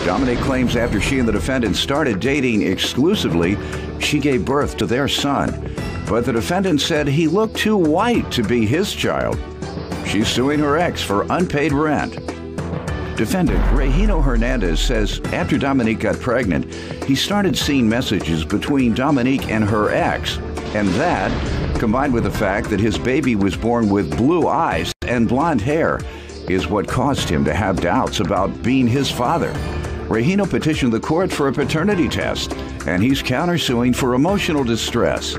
Dominique claims after she and the defendant started dating exclusively, she gave birth to their son. But the defendant said he looked too white to be his child. She's suing her ex for unpaid rent. Defendant Regino Hernandez says after Dominique got pregnant, he started seeing messages between Dominique and her ex. And that, combined with the fact that his baby was born with blue eyes and blonde hair, is what caused him to have doubts about being his father. Regino petitioned the court for a paternity test, and he's countersuing for emotional distress.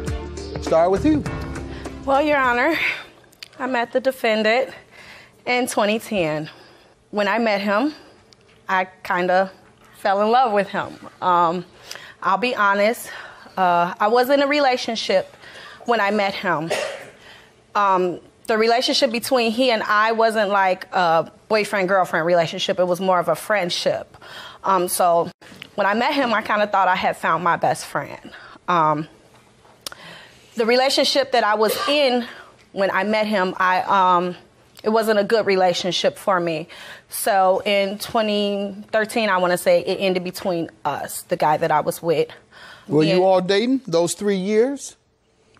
Start with you. Well, Your Honor, I met the defendant in 2010. When I met him, I kind of fell in love with him. I'll be honest, I was in a relationship when I met him. The relationship between he and I wasn't like a boyfriend-girlfriend relationship. It was more of a friendship. So when I met him, I kind of thought I had found my best friend. The relationship that I was in when I met him, it wasn't a good relationship for me. So in 2013, I want to say, it ended between us, the guy that I was with. Were you all dating those 3 years?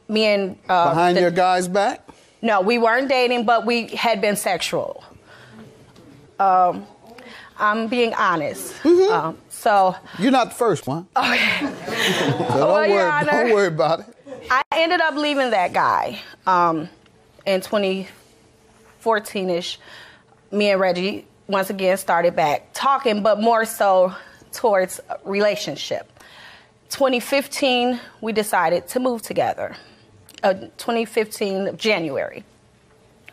Me and... Behind your guy's back? No, we weren't dating, but we had been sexual. I'm being honest. Mm-hmm. So you're not the first one. Okay. So don't worry about it. I ended up leaving that guy in 2014-ish. Me and Reggie once again started back talking, but more so towards a relationship. 2015, we decided to move together. 2015, January,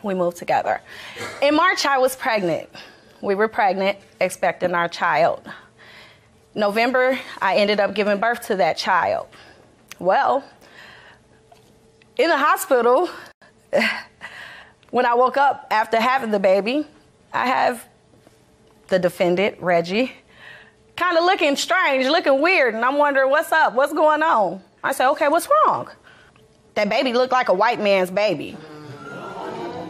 we moved together. In March, I was pregnant. We were pregnant, expecting our child. November, I ended up giving birth to that child. Well, in the hospital, when I woke up after having the baby, I have the defendant, Reggie, kind of looking strange, looking weird, and I'm wondering, what's up? What's going on? I said, okay, what's wrong? That baby looked like a white man's baby.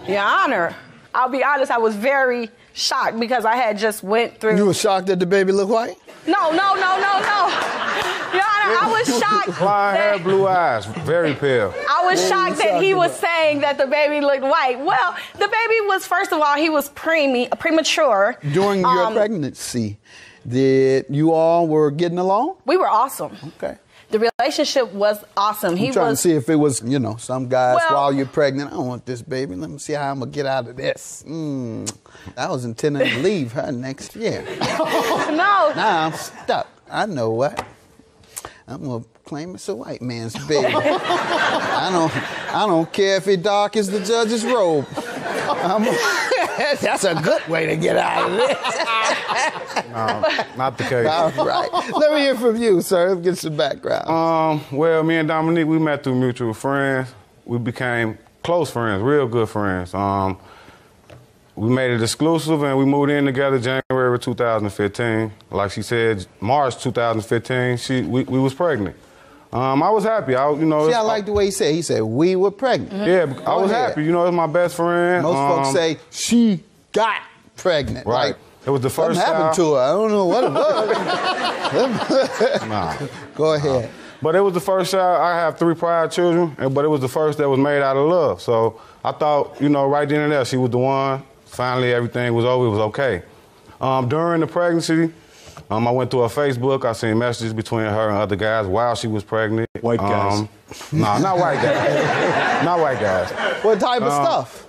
Your Honor, I'll be honest, I was very shocked because I had just went through... You were shocked that the baby looked white? No. Your Honor, I was shocked. Blonde hair, blue eyes, very pale. I was shocked that he was saying that the baby looked white. Well, the baby was, first of all, he was premature. During your pregnancy, did you all were getting along? We were awesome. Okay. The relationship was awesome. I'm trying to see if it was, you know, some guys while you're pregnant, I don't want this baby. Let me see how I'm going to get out of this. I was intending to leave her next year. No. Now I'm stuck. I know what. I'm going to claim it's a white man's baby. I don't care if it dark as the judge's robe. That's a good way to get out of this. No, not the case. All right. Let me hear from you, sir. Let's get some background. Well, me and Dominique, we met through mutual friends. We became close friends, real good friends. We made it exclusive, and we moved in together January 2015. Like she said, March 2015, we was pregnant. I was happy. I like the way he said. He said, we were pregnant. Yeah, I was happy. You know, it was my best friend. Most folks say, she got pregnant. Right. Like, it was the first something happened to her. I don't know what it was. Nah. Go ahead. But it was the first child. I have 3 prior children, but it was the first that was made out of love. So I thought, you know, right then and there, she was the one. Finally, everything was over. It was okay. During the pregnancy, I went through her Facebook. I seen messages between her and other guys while she was pregnant. White guys? No, not white guys. Not white guys. What type of stuff?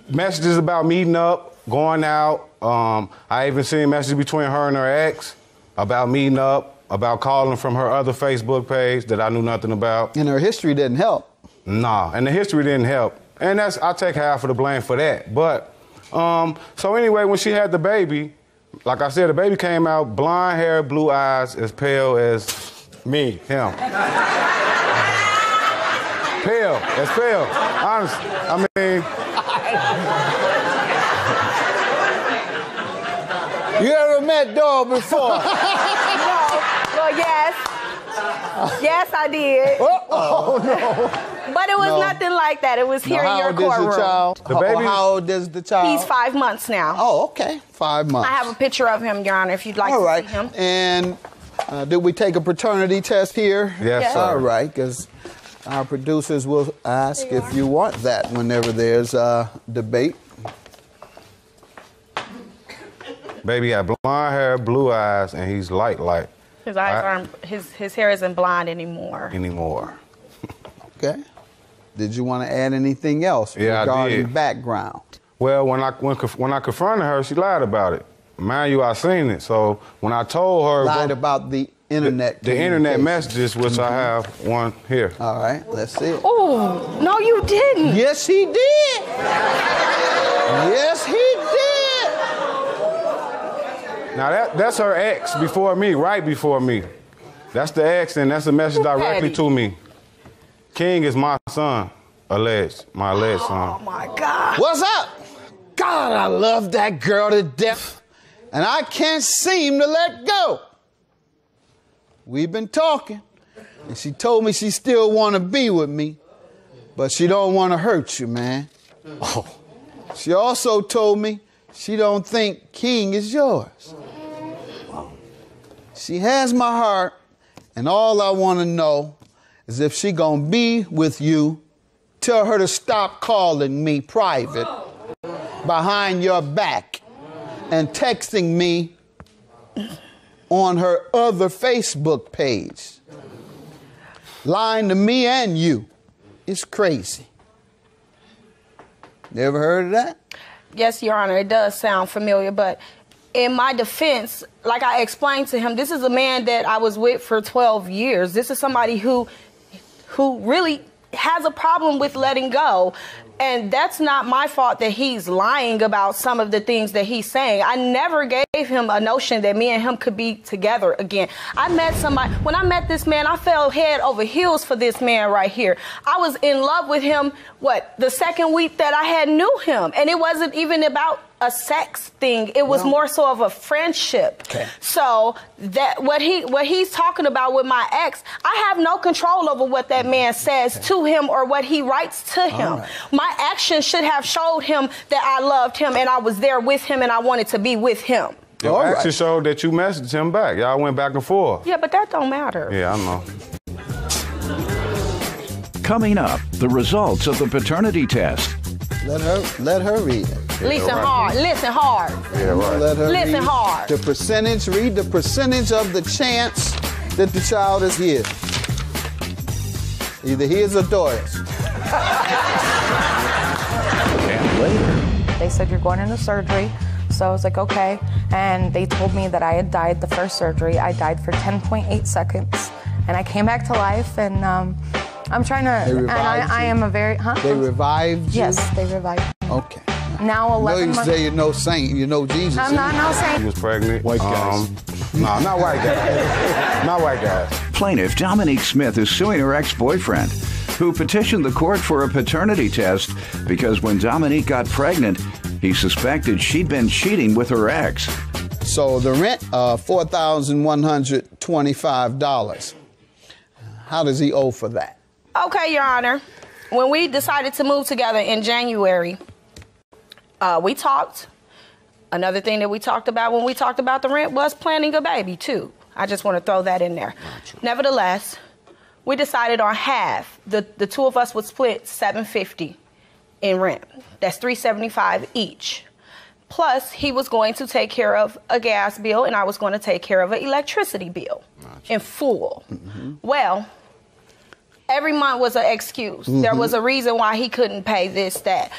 Messages about meeting up, going out. I even seen messages between her and her ex about meeting up, about calling from her other Facebook page that I knew nothing about. And her history didn't help. Nah, and the history didn't help. And I take half of the blame for that. But, so anyway, when she had the baby, like I said, the baby came out, blonde hair, blue eyes, as pale as me, him. Pale, as pale. Honestly, I mean... You ever met Doyle before? No. Well, yes. Yes, I did. Oh, no. But it was No. nothing like that. It was here in your How old is courtroom. the child? The baby? How old is the child? He's 5 months now. Oh, okay. 5 months. I have a picture of him, Your Honor, if you'd like All to right. see him. And did we take a paternity test here? Yes, sir. All right, because our producers will ask if you want that whenever there's a debate. Baby had blonde hair, blue eyes, and he's light. His eyes aren't, his hair isn't blonde anymore. Okay. Did you want to add anything else Yeah, I regarding did. background? Well, when I confronted her, she lied about it. Mind you, I seen it. So when I told her Lied about the internet. the internet communication. messages, which I have one here. All right, let's see it. Oh, no, you didn't. Yes, he did. Yes, he did. Now that's her ex before me, right before me. That's the ex, and that's a message directly Petty. to me. King is my son, my alleged Oh, son. my God. What's up? God, I love that girl to death, and I can't seem to let go. We've been talking, and she told me she still want to be with me, but she don't want to hurt you, man. Oh. She also told me she don't think King is yours. She has my heart, and all I want to know is if she gonna be with you. Tell her to stop calling me private behind your back and texting me on her other Facebook page. Lying to me and you. It's crazy. You ever heard of that? Yes, Your Honor, it does sound familiar, but in my defense, like I explained to him, this is a man that I was with for 12 years. This is somebody who really has a problem with letting go. And that's not my fault that he's lying about some of the things that he's saying. I never gave him a notion that me and him could be together again. I met somebody, when I met this man, I fell head over heels for this man right here. I was in love with him, the second week that I had knew him. And it wasn't even about a sex thing. It was more so of a friendship. Okay. So that what he's talking about with my ex, I have no control over what that man says to him or what he writes to him. Right. My actions should have showed him that I loved him and I was there with him and I wanted to be with him. Your All action right. showed that you messaged him back. Y'all went back and forth. Yeah, but that don't matter. Yeah, I know. Coming up, the results of the paternity test. Let her read it. Listen hard. Listen hard. Yeah, right. Let her Listen read hard. the percentage. Read the percentage of the chance that the child is his. Either his or Doris. And later, They said, you're going into surgery. So I was like, okay. And they told me that I had died the first surgery. I died for 10.8 seconds. And I came back to life, and I'm trying to, They and revived I you? am a very, They revived you? Yes, they revived me. Okay. Now No, 11 you months. say you're no saint. You know Jesus. I'm not no She saying. was pregnant. White guys. No, not white guys. Not white guys. plaintiff Dominique Smith is suing her ex-boyfriend, who petitioned the court for a paternity test because when Dominique got pregnant, he suspected she'd been cheating with her ex. So the rent, $4,125. How does he owe for that? Okay, Your Honor. When we decided to move together in January, we talked. Another thing that we talked about when we talked about the rent was planning a baby, too. I just want to throw that in there. Nevertheless, we decided on half. The two of us would split $750 in rent. That's $375 each. Plus, he was going to take care of a gas bill, and I was going to take care of an electricity bill in full. Well, every month was an excuse. There was a reason why he couldn't pay this, that.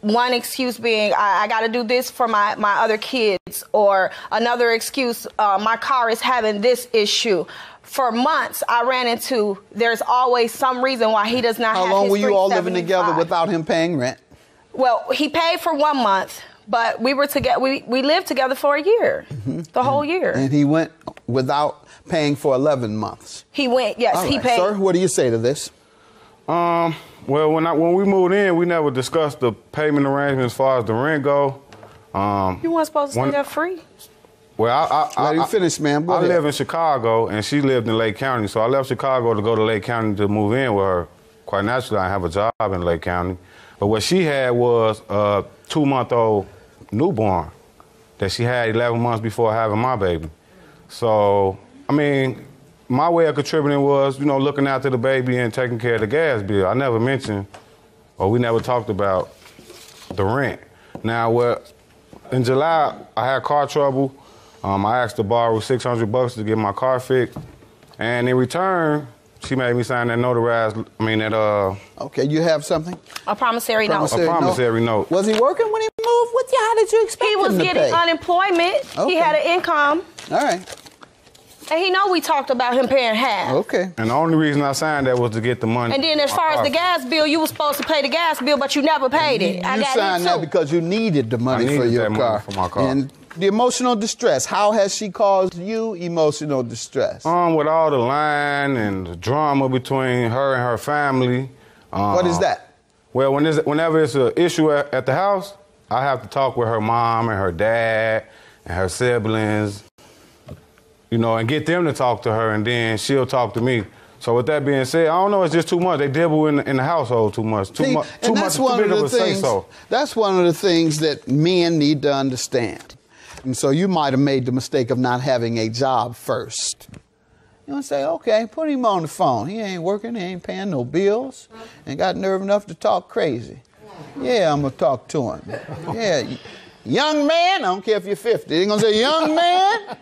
One excuse being, I got to do this for my other kids, or another excuse, my car is having this issue. For months, I ran into, there's always some reason why he does not have his How long were you all living together $375. without him paying rent? Well, he paid for 1 month, but we were together. We lived together for a year, the whole year. And he went without paying for 11 months. He went, yes, All he right, paid. Sir, what do you say to this? Well, when we moved in, we never discussed the payment arrangements as far as the rent go. You weren't supposed to stay there free. Well, Let him finish, ma'am. Go I ahead. live in Chicago, and she lived in Lake County, so I left Chicago to go to Lake County to move in with her. quite naturally, I have a job in Lake County. But what she had was a 2-month-old newborn that she had 11 months before having my baby. So, I mean, my way of contributing was, looking after the baby and taking care of the gas bill. I never mentioned, or we never talked about the rent. Now, in July, I had car trouble. I asked to borrow $600 to get my car fixed. And in return, she made me sign that Okay, you have something? A promissory note. A promissory note. Was he working when he moved with you? How did you expect him to pay? He was getting unemployment. Okay. He had an income. All right. And he know we talked about him paying half. Okay. And the only reason I signed that was to get the money. And then as far as the gas bill, you were supposed to pay the gas bill, but you never paid it. You signed that because you needed the money for your car. Money for my car. And the emotional distress, how has she caused you emotional distress? With all the lying and the drama between her and her family. What is that? Well, whenever it's an issue at the house, I have to talk with her mom and her dad and her siblings, and get them to talk to her, and then she'll talk to me. So with that being said, I don't know, it's just too much. They dibble in the household too much. Too much of a say-so. That's one of the things that men need to understand. And so you might have made the mistake of not having a job first. You want to say, okay, put him on the phone. He ain't working, he ain't paying no bills, and got nerve enough to talk crazy. Yeah, I'm going to talk to him. Yeah, young man, I don't care if you're 50. They're going to say, young man,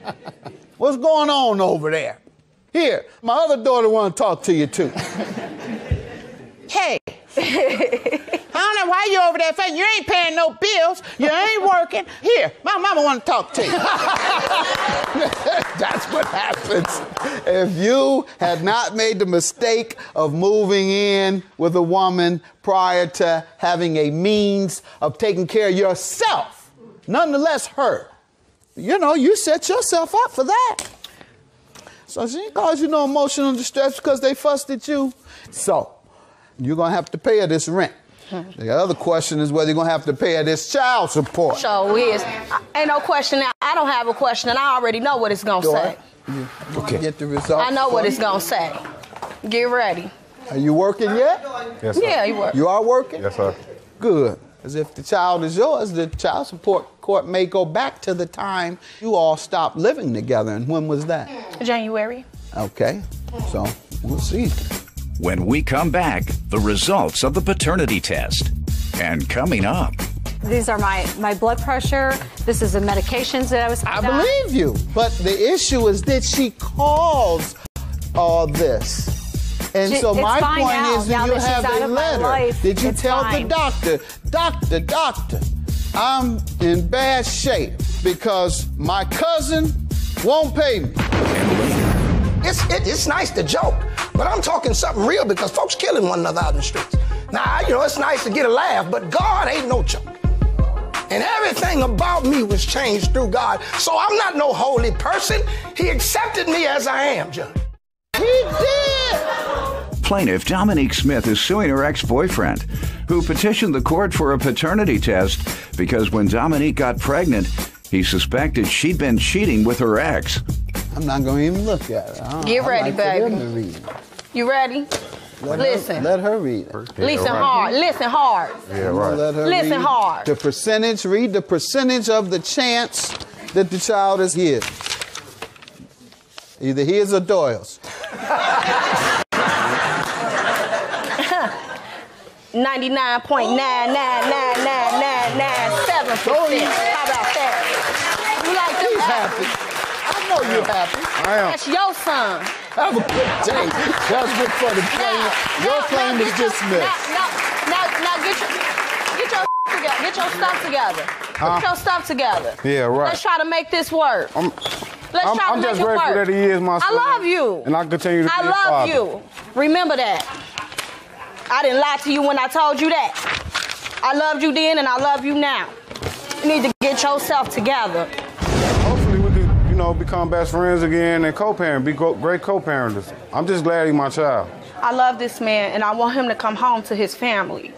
what's going on over there? Here, my other daughter want to talk to you too. Hey, I don't know why you over there fighting. You ain't paying no bills. You ain't working. Here, my mama want to talk to you. That's what happens if you had not made the mistake of moving in with a woman prior to having a means of taking care of yourself. Nonetheless, her. You set yourself up for that. So she didn't cause you no emotional distress because they fussed at you. So you're going to have to pay her this rent. The other question is whether you're going to have to pay her this child support. Sure is. Ain't no question now. I don't have a question, and I already know what it's going to say. Okay. Get the results. I know what it's going to say. Get ready. Are you working yet? Yes, sir. Yeah, you work. You are working? Yes, sir. Good. As if the child is yours, the child support court may go back to the time you all stopped living together. And when was that? January. Okay. So we'll see. When we come back, the results of the paternity test. And coming up. These are my blood pressure. This is the medications that I was I believe you. But the issue is, did she cause all this? And so my point is, do you have a letter? Did you tell the doctor, I'm in bad shape because my cousin won't pay me? It's nice to joke, but I'm talking something real because folks killing one another out in the streets. Now, it's nice to get a laugh, but God ain't no joke. And everything about me was changed through God. So I'm not no holy person. He accepted me as I am, Judge. He did! Plaintiff Dominique Smith is suing her ex-boyfriend, who petitioned the court for a paternity test because when Dominique got pregnant, he suspected she'd been cheating with her ex. I'm not going to even look at her. Get ready, baby. You ready? Listen. Let her read it. Listen hard. Listen hard. Yeah, right. Let her Listen read hard. The percentage, read the percentage of the chance that the child is his. Either his or Doyle's. 99.9999997%. How about that? You like this? He's happy. I know you're happy. I am. That's your son. Have a good day. Judgment for the claim. Your claim is dismissed. Now get your stuff together. Get your stuff together. Yeah, right. Let's try to make this work. I'm make just it grateful work. that he is my son. I love you. And I continue to be his love father. you. Remember that. I didn't lie to you when I told you that. I loved you then and I love you now. You need to get yourself together. Hopefully we could, become best friends again and co-parent, be great co-parenters. I'm just glad he's my child. I love this man and I want him to come home to his family.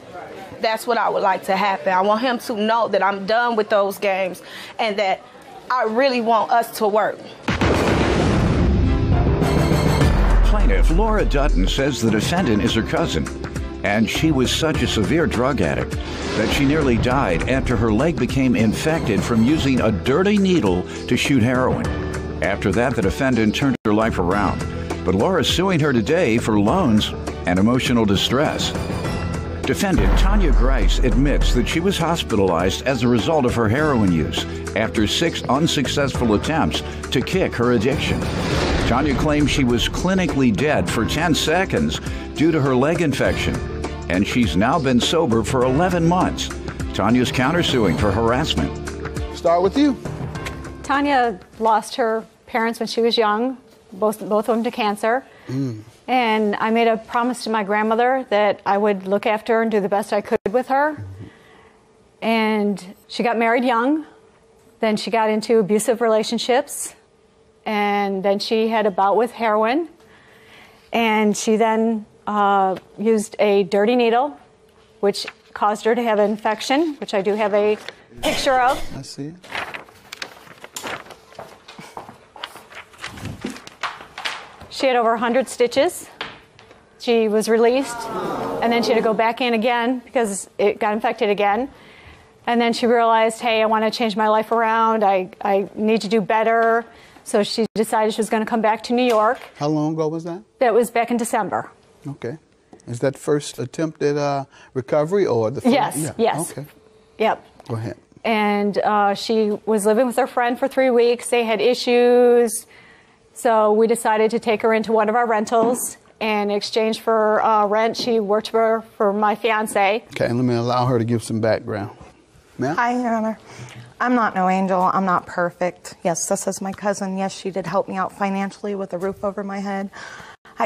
That's what I would like to happen. I want him to know that I'm done with those games and that I really want us to work. Plaintiff Laura Dutton says the defendant is her cousin. and she was such a severe drug addict that she nearly died after her leg became infected from using a dirty needle to shoot heroin. After that, the defendant turned her life around, but Laura's suing her today for loans and emotional distress. Defendant Tanya Grice admits that she was hospitalized as a result of her heroin use after 6 unsuccessful attempts to kick her addiction. Tanya claims she was clinically dead for 10 seconds due to her leg infection, and she's now been sober for 11 months. Tanya's countersuing for harassment. Start with you. Tanya lost her parents when she was young, both of them to cancer. And I made a promise to my grandmother that I would look after her and do the best I could with her. And she got married young. Then she got into abusive relationships. And then she had a bout with heroin. And she then used a dirty needle, which caused her to have an infection, which I do have a picture of. I see it. She had over 100 stitches. She was released, and then she had to go back in again because it got infected again. And then she realized, hey, I want to change my life around. I need to do better. So she decided she was going to come back to New York. How long ago was that? That was back in December. Okay. Is that first attempt at recovery or the first? Yes, yeah. yes. Okay. Yep. Go ahead. And she was living with her friend for 3 weeks. They had issues. So we decided to take her into one of our rentals. And in exchange for rent, she worked for my fiance. Okay, let me allow her to give some background. Ma'am? Hi, Your Honor. I'm not no angel. I'm not perfect. Yes, this is my cousin. Yes, she did help me out financially with a roof over my head.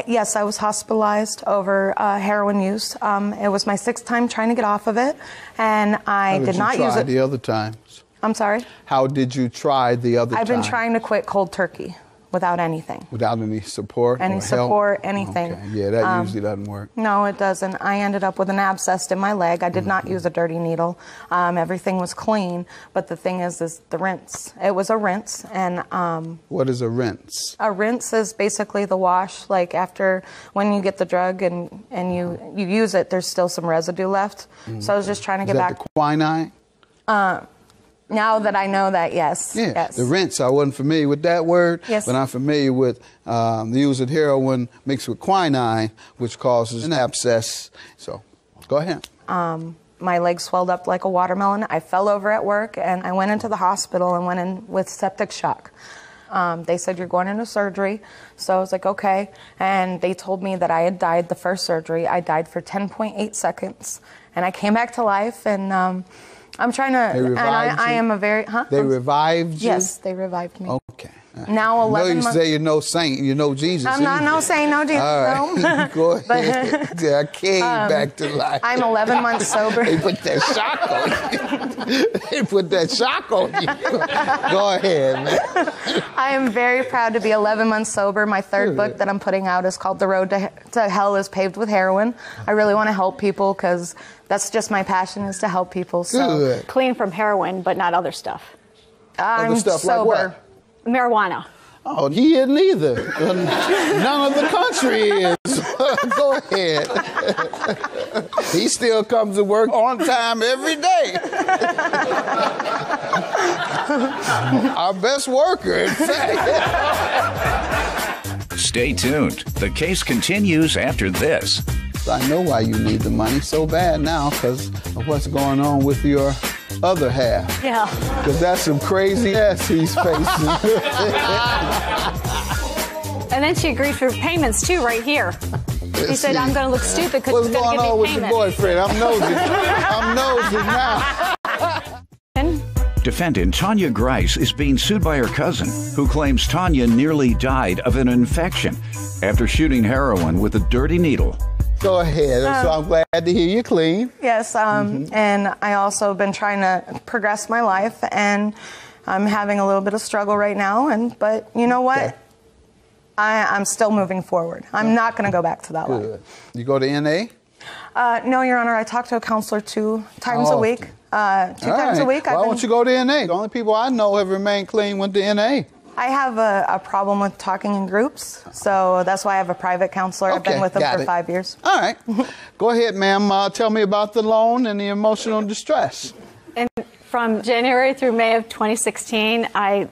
Yes, I was hospitalized over heroin use. It was my 6th time trying to get off of it, and I did not use it. The other times? I'm sorry? How did you try the other times? I've been trying to quit cold turkey. Without anything. Without any support? Any support, anything. Okay. Yeah, that usually doesn't work. No, it doesn't. I ended up with an abscess in my leg. I did not use a dirty needle. Everything was clean, but the thing is the rinse. It was a rinse, and what is a rinse? A rinse is basically the wash. Like after when you get the drug and you use it, there's still some residue left. So I was just trying to get back. The quinine? Now that I know that, yes. Yeah, yes. The rinse, I wasn't familiar with that word, yes. But I'm familiar with the use of heroin mixed with quinine, which causes an abscess. So, go ahead. My leg swelled up like a watermelon. I fell over at work, and I went into the hospital and went in with septic shock. They said, you're going into surgery. So I was like, okay. And they told me that I had died the first surgery. I died for 10.8 seconds. And I came back to life, and I'm trying to, and I am a very, They revived you? Yes, they revived me. Okay. Now 11 months. I know you say you're no saint, you know Jesus. I'm not no saint, no Jesus. All right. No. Go ahead. I came back to life. I'm 11 months sober. They put that shock on you. They put that shock on you. Go ahead, man. I am very proud to be 11 months sober. My 3rd book that I'm putting out is called The Road to Hell is Paved with Heroin. I really want to help people because that's just my passion, is to help people. So Good. Clean from heroin, but not other stuff. I'm other stuff sober. Like what? Marijuana. Oh, he isn't either. None of the country is. Go ahead. He still comes to work on time every day. Our best worker, in fact. Stay tuned. The case continues after this. I know why you need the money so bad now, because of what's going on with your other half. Yeah. Because that's some crazy ass he's facing. And then she agreed for payments too, right here. He said, I'm going to look stupid because he's going to give me payments. What's going on with your boyfriend? I'm nosy now. Defendant Tanya Grice is being sued by her cousin, who claims Tanya nearly died of an infection after shooting heroin with a dirty needle. Go ahead. So I'm glad to hear you clean. Yes, and I also been trying to progress my life, and I'm having a little bit of struggle right now. But you know what? Okay. I'm still moving forward. I'm not going to go back to that life. You go to NA? No, Your Honor. I talk to a counselor 2 times a week. 2 times a week. Why won't you go to NA? The only people I know have remained clean went to NA. I have a problem with talking in groups, so that's why I have a private counselor. I've been with them for 5 years. All right. Go ahead, ma'am. Tell me about the loan and the emotional distress. And from January through May of 2016, I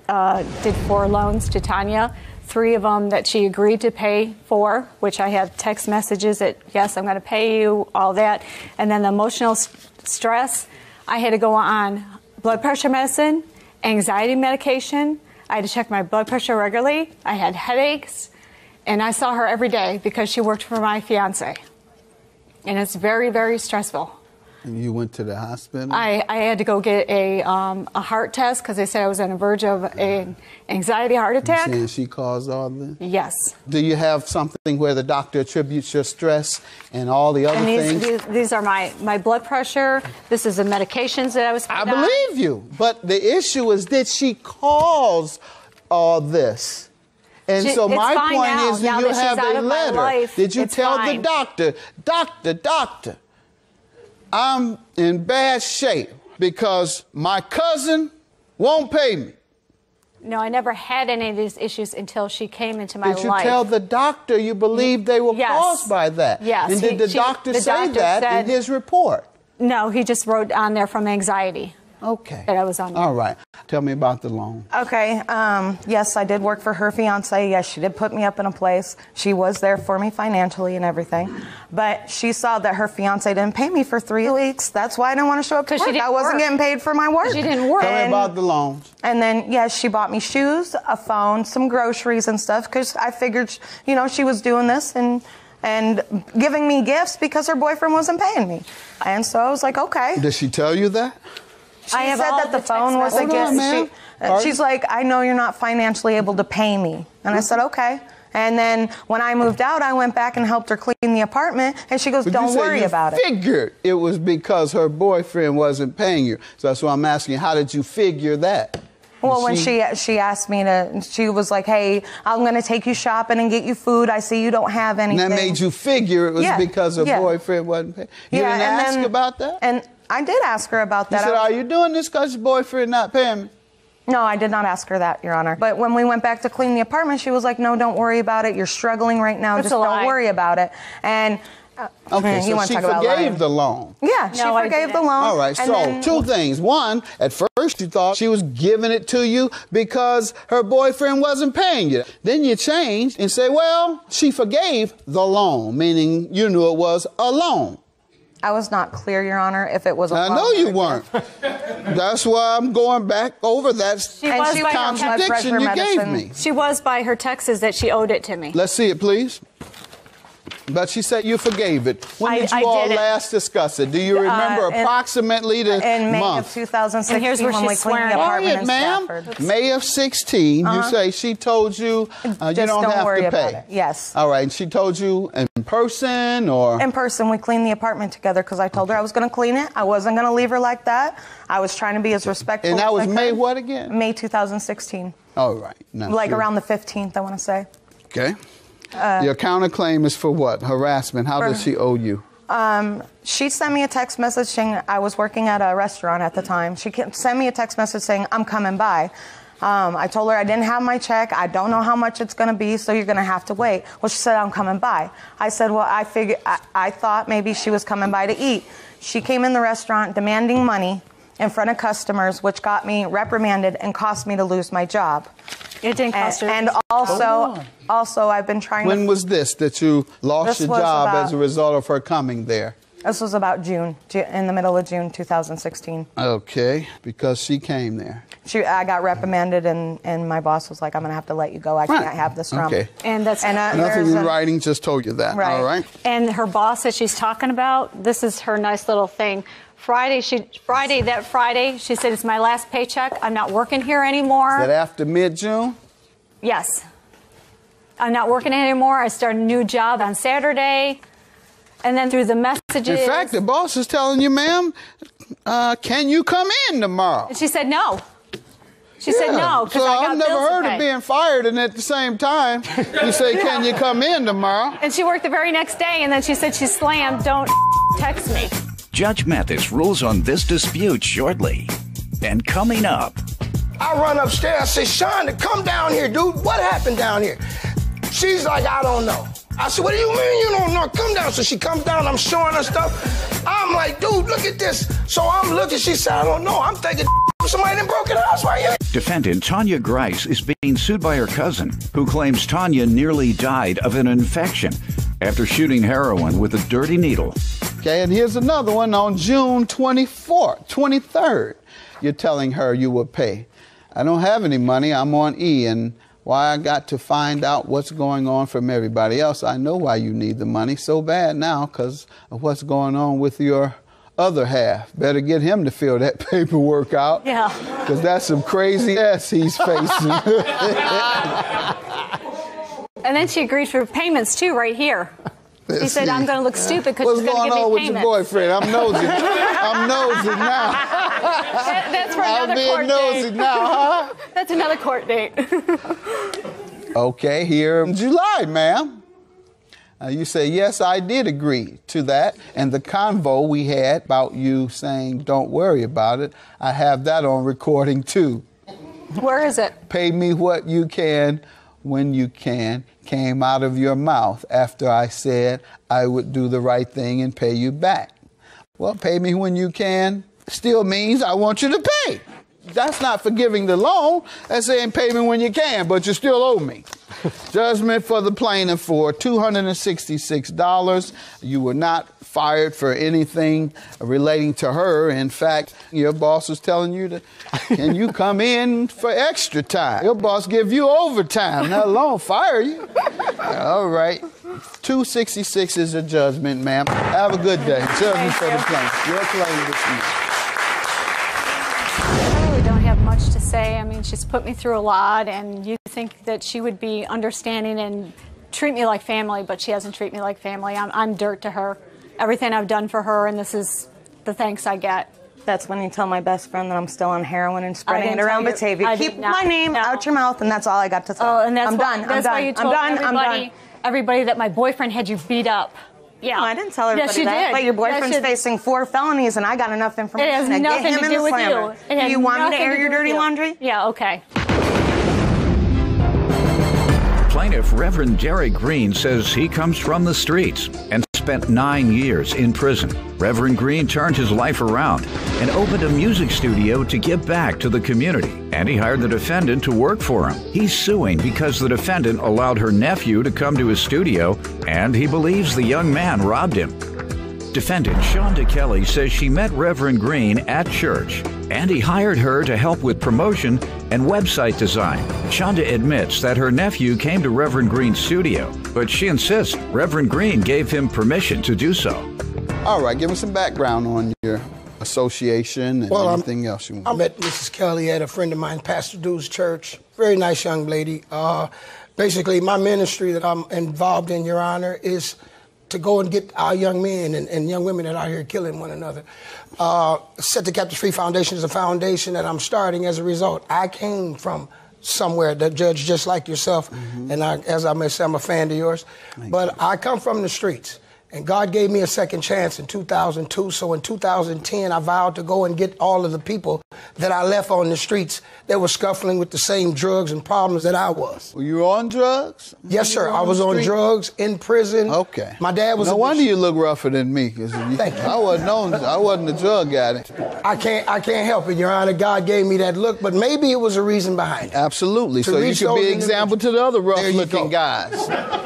did 4 loans to Tanya. 3 of them that she agreed to pay for, which I have text messages that, yes, I'm going to pay you, all that. And then the emotional stress, I had to go on blood pressure medicine, anxiety medication. I had to check my blood pressure regularly. I had headaches. And I saw her every day because she worked for my fiance. And it's very, very stressful. And you went to the hospital? I had to go get a heart test because they said I was on the verge of an anxiety heart attack. You saying she caused all this? Yes. Do you have something where the doctor attributes your stress and all the other things? These are my blood pressure. This is the medications that I was put on. I believe you. But the issue is, did she cause all this? And so my point is, do you have a letter? Did you tell the doctor, doctor, I'm in bad shape because my cousin won't pay me? No, I never had any of these issues until she came into my life. Did you tell the doctor you believe they were caused by that? Yes. And did the doctor say that in his report? No, he just wrote on there from anxiety. Okay. That I was on. All right. Tell me about the loan. Okay. Yes, I did work for her fiance. Yes, she did put me up in a place. She was there for me financially and everything. But she saw that her fiance didn't pay me for 3 weeks. That's why I didn't want to show up to work. I wasn't getting paid for my work. She didn't work. Tell me about the loans. And then, yes, she bought me shoes, a phone, some groceries and stuff because I figured, you know, she was doing this and giving me gifts because her boyfriend wasn't paying me. And so I was like, okay. Did she tell you that? She said that the phone was a gift. She's like, I know you're not financially able to pay me. And I said, okay. And then when I moved out, I went back and helped her clean the apartment. And she goes, don't worry about it. Figured it was because her boyfriend wasn't paying you. So that's why I'm asking, how did you figure that? Well, when she asked me to, she was like, hey, I'm going to take you shopping and get you food. I see you don't have anything. And that made you figure it was because her boyfriend wasn't paying. You didn't ask about that? And I did ask her about that. You said, are you doing this because your boyfriend not paying me? No, I did not ask her that, Your Honor. But when we went back to clean the apartment, she was like, no, don't worry about it. You're struggling right now. Just don't worry about it. And okay, so she forgave the loan. Yeah, she forgave the loan. All right, so 2 things. One, at first you thought she was giving it to you because her boyfriend wasn't paying you. Then you changed and say, well, she forgave the loan, meaning you knew it was a loan. I was not clear, Your Honor, if it was a loan. I know you weren't. That's why I'm going back over that contradiction you gave me. She was by her texts that she owed it to me. Let's see it, please. But she said you forgave it. When did you all last discuss it? Do you remember approximately the month? In May of 2016, and here's where when we cleaned the apartment in Stafford. May of 16, you say she told you you don't have to pay. Yes. All right, and she told you in person or? In person. We cleaned the apartment together because I told her I was going to clean it. I wasn't going to leave her like that. I was trying to be as respectful as I could. And that was May what again? May 2016. All right. Now, like around the 15th, I want to say. Okay. Your counterclaim is for what? Harassment. How does she owe you? She sent me a text message saying I was working at a restaurant at the time. She sent me a text message saying, I'm coming by. I told her I didn't have my check. I don't know how much it's going to be, so you're going to have to wait. Well, she said, I'm coming by. I said, well, I thought maybe she was coming by to eat. She came in the restaurant demanding money in front of customers, which got me reprimanded and cost me to lose my job. It didn't cost her. And also, I've been trying When was this that you lost your job as a result of her coming there? This was about June, in the middle of June 2016. Okay, because she came there. I got reprimanded, and my boss was like, I'm going to have to let you go. I can't have this from. Okay. And that's nothing in writing, just told you that. Right. All right. And her boss that she's talking about, this is her nice little thing. Friday, she said, it's my last paycheck. I'm not working here anymore. Is that after mid-June? Yes. I'm not working anymore. I started a new job on Saturday. And then through the messages. In fact, the boss is telling you, ma'am, can you come in tomorrow? And she said no. She said no, because I got I've never heard of being fired, and at the same time, you say, can you come in tomorrow? And she worked the very next day, and then she said she slammed, don't text me. Judge Mathis rules on this dispute shortly. And coming up, I run upstairs. I say, Shonda, come down here, dude. What happened down here? She's like, I don't know. I said, what do you mean you don't know? Come down. So she comes down, I'm showing her stuff. I'm like, dude, look at this. So I'm looking, she said, I don't know. I'm thinking somebody done broke in the house right here. Defendant Tanya Grice is being sued by her cousin, who claims Tanya nearly died of an infection after shooting heroin with a dirty needle. Okay, and here's another one on June 23rd. You're telling her you will pay. I don't have any money. I'm on E, and why I got to find out what's going on from everybody else. I know why you need the money so bad now because of what's going on with your other half. Better get him to fill that paperwork out. Yeah. Because that's some crazy ass he's facing. And then she agreed for payments too, right here. He said, I'm going to look stupid because she's going to give me What's going on with payments. your boyfriend? I'm nosy. I'm nosy now. That's for another court date. I'm being nosy now, huh? That's another court date. Okay, here in July, ma'am. You say, yes, I did agree to that. And the convo we had about you saying, don't worry about it, I have that on recording too. Where is it? Pay me what you can when you can came out of your mouth after I said I would do the right thing and pay you back. Well, pay me when you can still means I want you to pay. That's not forgiving the loan. That's saying pay me when you can, but you still owe me. Judgment for the plaintiff for $266. You were not fired for anything relating to her. In fact, your boss was telling you to, can you come in for extra time? Your boss give you overtime, not alone fire you. All right. 266 is a judgment, ma'am. Have a good day. Judgment for the plaintiff. Your claim dismissed. Much to say. I mean, she's put me through a lot, and you think that she would be understanding and treat me like family, but she hasn't treated me like family. I'm dirt to her. Everything I've done for her, and this is the thanks I get. That's when you tell my best friend that I'm still on heroin and spreading it around Batavia. Keep my name out your mouth, and that's all I got to say. Oh, and that's I'm why, done. that's I'm why done. you told I'm done. everybody that my boyfriend had you beat up. Yeah. No, I didn't tell everybody yes, you that. Did. But your boyfriend's yes, facing 4 felonies, and I got enough information it has to nothing get him to in do the with slammer. you. Do you want me to air your dirty laundry? Yeah, okay. Plaintiff Reverend Derek Green says he comes from the streets and spent 9 years in prison. Reverend Green turned his life around and opened a music studio to give back to the community, and he hired the defendant to work for him. He's suing because the defendant allowed her nephew to come to his studio, and he believes the young man robbed him. Defendant Shonda Kelly says she met Reverend Green at church, and he hired her to help with promotion and website design. Shonda admits that her nephew came to Reverend Green's studio, but she insists Reverend Green gave him permission to do so. All right, give me some background on your association and anything else you want. I met Mrs. Kelly at a friend of mine, Pastor Dude's church. Very nice young lady. Basically, my ministry that I'm involved in, Your Honor, is to go and get our young men and young women that are out here killing one another. Set the Captives Free Foundation is a foundation that I'm starting as a result. I came from somewhere, that judge just like yourself, and as I may say, I'm a fan of yours. But I come from the streets. And God gave me a second chance in 2002. So in 2010, I vowed to go and get all of the people that I left on the streets that were scuffling with the same drugs and problems that I was. Were you on drugs? Yes, sir. I was on drugs, in prison. Okay. My dad was no wonder you look rougher than me. Thank you. I wasn't a drug addict. I can't help it, Your Honor. God gave me that look, but maybe it was a reason behind it. Absolutely. So you could be an example to the other rough-looking guys.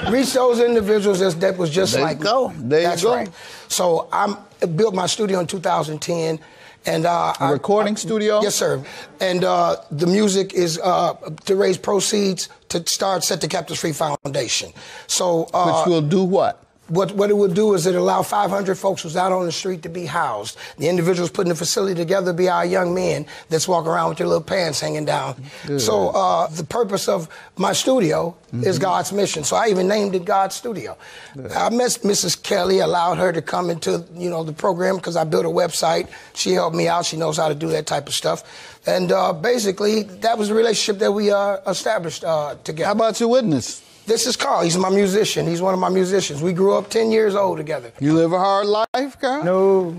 Reach those individuals that was just like me. There you go. Right. So I built my studio in 2010. And a recording studio? Yes, sir. And the music is to raise proceeds to start Set the Captives Free Foundation. So which will do what? What it would do is it allow 500 folks who's out on the street to be housed. The individuals putting the facility together be our young men that's walking around with their little pants hanging down. Good. So the purpose of my studio is God's mission. So I even named it God's Studio. Good. I met Mrs. Kelly, allowed her to come into the program because I built a website. She helped me out. She knows how to do that type of stuff. And basically, that was the relationship that we established together. How about your witness? This is Carl. He's my musician. He's one of my musicians. We grew up 10 years old together. You live a hard life, Carl? No.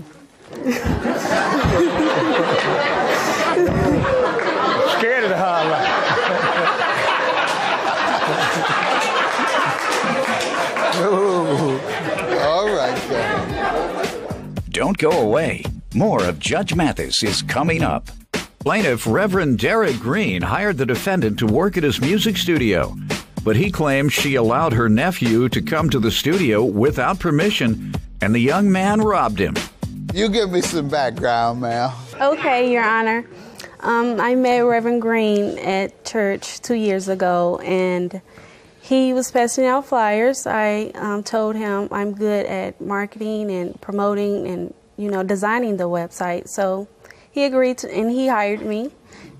scared of the hard life. Ooh. All right, then. Don't go away. More of Judge Mathis is coming up. Plaintiff Reverend Derek Green hired the defendant to work at his music studio, but he claims she allowed her nephew to come to the studio without permission, and the young man robbed him. You give me some background, ma'am. Okay, Your Honor. I met Reverend Green at church 2 years ago, and he was passing out flyers. I told him I'm good at marketing and promoting and, designing the website. So he agreed to, and he hired me.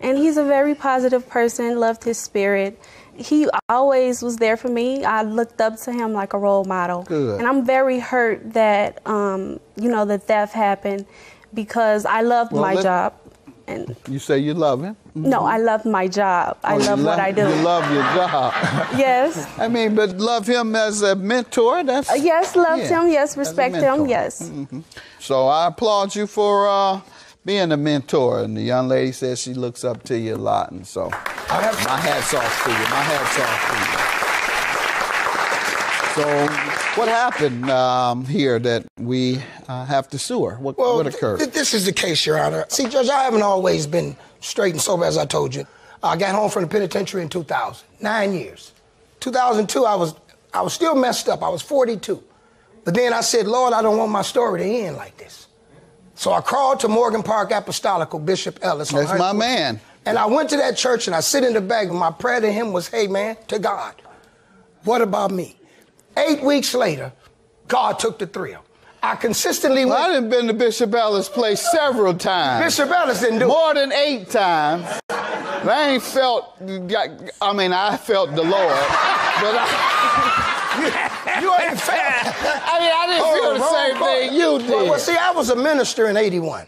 And he's a very positive person, loved his spirit. He always was there for me. I looked up to him like a role model. Good. And I'm very hurt that, the theft happened because I loved my job. And you say you love him? Mm-hmm. No, I love my job. I love what I do. You love your job. Yes. I mean, but love him as a mentor? That's yes, loved him. Yes, respect him. Yes. Mm-hmm. So I applaud you for being a mentor. And the young lady says she looks up to you a lot. And so my hat's off to you. My hat's off to you. So what happened here that we have to sue her? What occurred? This is the case, Your Honor. See, Judge, I haven't always been straight and sober, as I told you. I got home from the penitentiary in 2000, 9 years. 2002, I was still messed up. I was 42. But then I said, Lord, I don't want my story to end like this. So I crawled to Morgan Park Apostolical, Bishop Ellis. That's my man. And I went to that church and I sit in the back and my prayer to him was, hey, man, to God, what about me? 8 weeks later, God took the thrill. I consistently went. I done been to Bishop Ellis' place several times. Bishop Ellis didn't do it. More than 8 times. And I ain't felt, I felt the Lord, but you ain't felt. I didn't feel the same thing you did. Well, see, I was a minister in 81.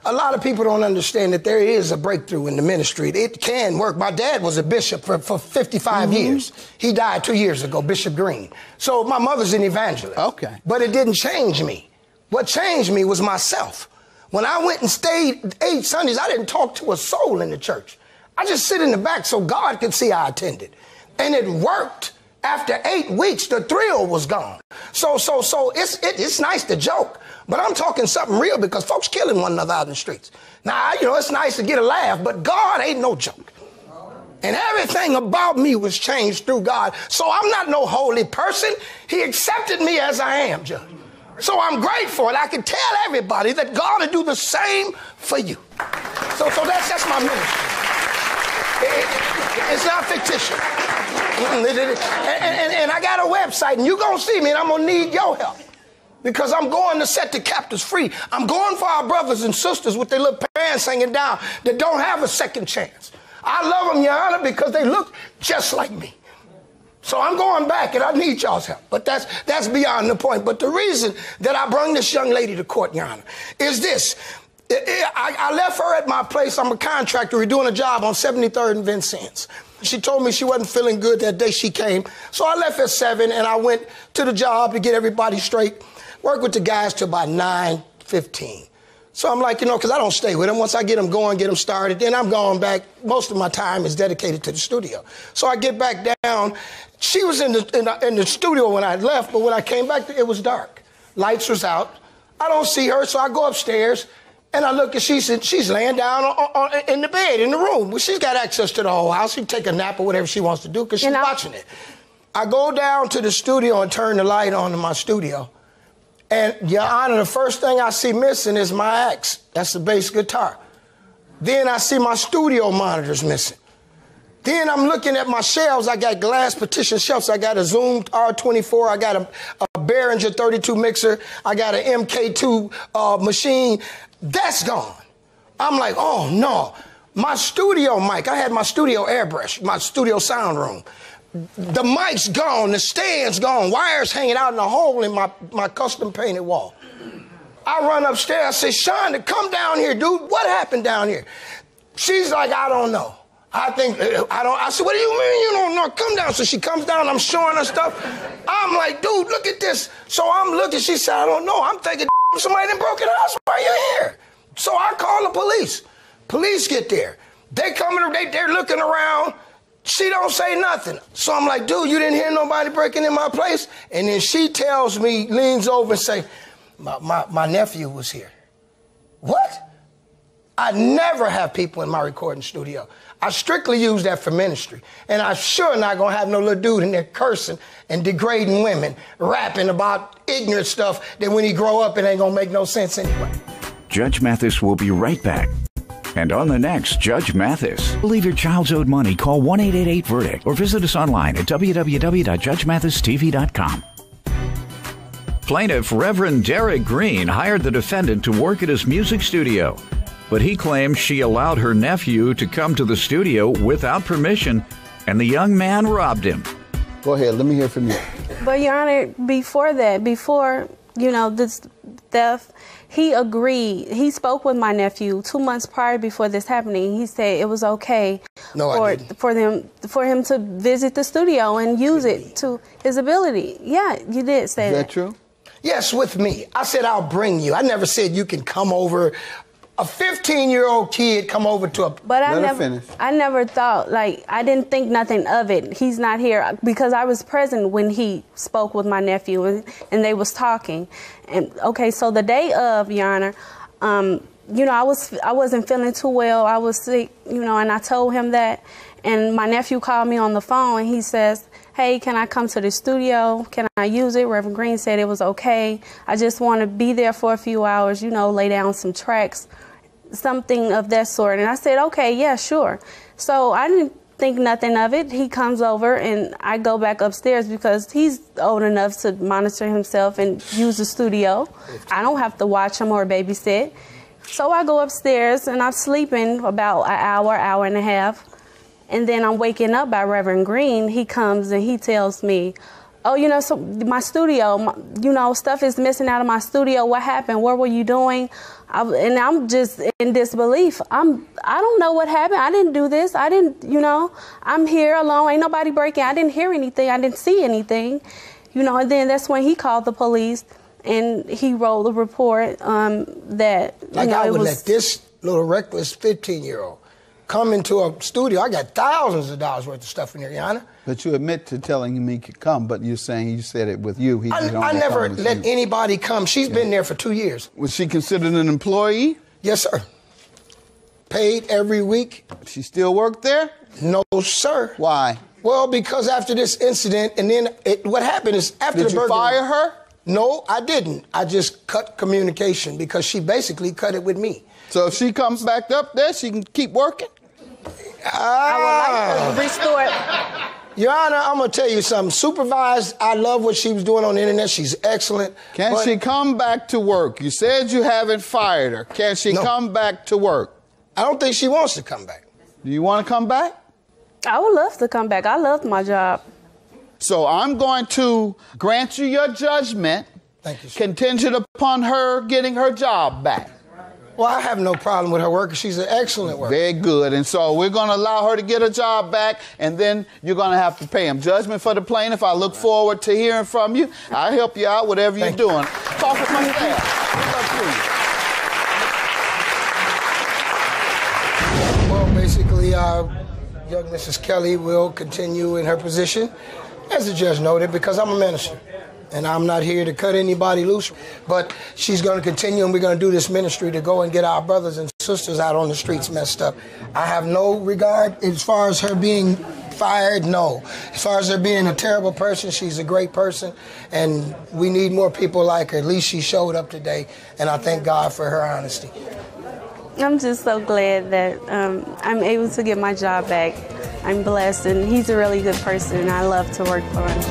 A lot of people don't understand that there is a breakthrough in the ministry. It can work. My dad was a bishop for 55 years. He died 2 years ago, Bishop Green. So my mother's an evangelist. Okay. But it didn't change me. What changed me was myself. When I went and stayed 8 Sundays, I didn't talk to a soul in the church. I just sit in the back so God could see I attended. And it worked. After 8 weeks, the thrill was gone. So it's nice to joke, but I'm talking something real because folks killing one another out in the streets. Now, it's nice to get a laugh, but God ain't no joke. And everything about me was changed through God. So I'm not no holy person. He accepted me as I am, Judge. So I'm grateful, and I can tell everybody that God will do the same for you. So that's my ministry. It's not fictitious. And I got a website, and you're going to see me, and I'm going to need your help. Because I'm going to set the captives free. I'm going for our brothers and sisters with their little pants hanging down that don't have a second chance. I love them, Your Honor, because they look just like me. So I'm going back, and I need y'all's help. But that's beyond the point. But the reason that I brought this young lady to court, Your Honor, is this. I left her at my place. I'm a contractor. We're doing a job on 73rd and Vincennes. She told me she wasn't feeling good that day she came. So I left at 7, and I went to the job to get everybody straight. Worked with the guys till about 9:15. So I'm like, because I don't stay with them. Once I get them going, get them started, then I'm going back. Most of my time is dedicated to the studio. So I get back down. She was in the studio when I left, but when I came back, it was dark. Lights was out. I don't see her, so I go upstairs. And I look and she's laying down in the bed, in the room. Well, she's got access to the whole house. She can take a nap or whatever she wants to do because she's watching it. I go down to the studio and turn the light on in my studio. And, Your Honor, the first thing I see missing is my axe. That's the bass guitar. Then I see my studio monitors missing. Then I'm looking at my shelves. I got glass partition shelves. I got a Zoom R24. I got a Behringer 32 mixer. I got an MK2 machine. That's gone. I'm like, oh, no. My studio mic, I had my studio airbrush, my studio sound room. The mic's gone. The stand's gone. Wires hanging out in a hole in my custom painted wall. I run upstairs. I say, Shonda, come down here, dude. What happened down here? She's like, I don't know. I said, what do you mean you don't know? Come down. So she comes down. I'm showing her stuff. I'm like, dude, look at this. So I'm looking. She said, I don't know. I'm thinking somebody done broke in the house. Why are you here? So I call the police. Police get there. They coming, they're looking around. She don't say nothing. So I'm like, dude, you didn't hear nobody breaking in my place? And then she tells me, leans over and say, my nephew was here. What? I never have people in my recording studio. I strictly use that for ministry. And I'm sure not going to have no little dude in there cursing and degrading women, rapping about ignorant stuff that when he grow up, it ain't going to make no sense anyway. Judge Mathis will be right back. And on the next Judge Mathis, leave your child's owed money, call 1-888-VERDICT or visit us online at www.judgemathistv.com. Plaintiff Reverend Derek Green hired the defendant to work at his music studio, but he claims she allowed her nephew to come to the studio without permission, and the young man robbed him. Go ahead, let me hear from you. But, Your Honor, before this theft, he agreed. He spoke with my nephew 2 months prior before this happening. He said it was okay for him to visit the studio and use it to his ability. Yeah, you did say that. Is that true? Yes, with me. I said I'll bring you. I never said you can come over. A 15-year-old kid come over to a... But I never thought, I didn't think nothing of it. He's not here because I was present when he spoke with my nephew and they was talking. And okay, so the day of, Your Honor, I wasn't feeling too well. I was sick, and I told him that. And my nephew called me on the phone and he says, hey, can I come to the studio? Can I use it? Reverend Green said it was okay. I just want to be there for a few hours, lay down some tracks, something of that sort. And I said, okay, yeah, sure. So I didn't think nothing of it. He comes over and I go back upstairs because he's old enough to monitor himself and use the studio. I don't have to watch him or babysit. So I go upstairs and I'm sleeping about an hour and a half. And then I'm waking up by Reverend Green. He comes and he tells me, oh, so my studio, stuff is missing out of my studio. What happened? What were you doing? And I'm just in disbelief. I don't know what happened. I didn't do this. I didn't, I'm here alone. Ain't nobody breaking. I didn't hear anything. I didn't see anything. And then that's when he called the police and he wrote a report that, I would let this little reckless 15-year-old come into a studio. I got thousands of dollars worth of stuff in here, Your Honor. But you admit to telling him he could come, but you're saying you said it with you. I never let anybody come. She's been there for 2 years. Was she considered an employee? Yes, sir. Paid every week. She still worked there? No, sir. Why? Well, because after this incident, and then what happened is after the burglary... Did you fire her? No, I didn't. I just cut communication because she basically cut it with me. So if she comes back up there, she can keep working? I would like to restore it. Your Honor, I'm going to tell you something. Supervised, I love what she was doing on the internet. She's excellent. Can she come back to work? You said you haven't fired her. Can she come back to work? I don't think she wants to come back. Do you want to come back? I would love to come back. I loved my job. So I'm going to grant you your judgment. Thank you, sir. Contingent upon her getting her job back. Well, I have no problem with her work. She's an excellent worker. Very good. And so we're going to allow her to get her job back, and then you're going to have to pay him. Judgment for the plaintiff. I look forward to hearing from you. I'll help you out, whatever you're doing. Talk with my staff. Well, basically, young Mrs. Kelly will continue in her position, as the judge noted, because I'm a minister. And I'm not here to cut anybody loose, but she's going to continue, and we're going to do this ministry to go and get our brothers and sisters out on the streets messed up. I have no regard as far as her being fired, no. As far as her being a terrible person, she's a great person, and we need more people like her. At least she showed up today, and I thank God for her honesty. I'm just so glad that I'm able to get my job back. I'm blessed, and he's a really good person, and I love to work for him.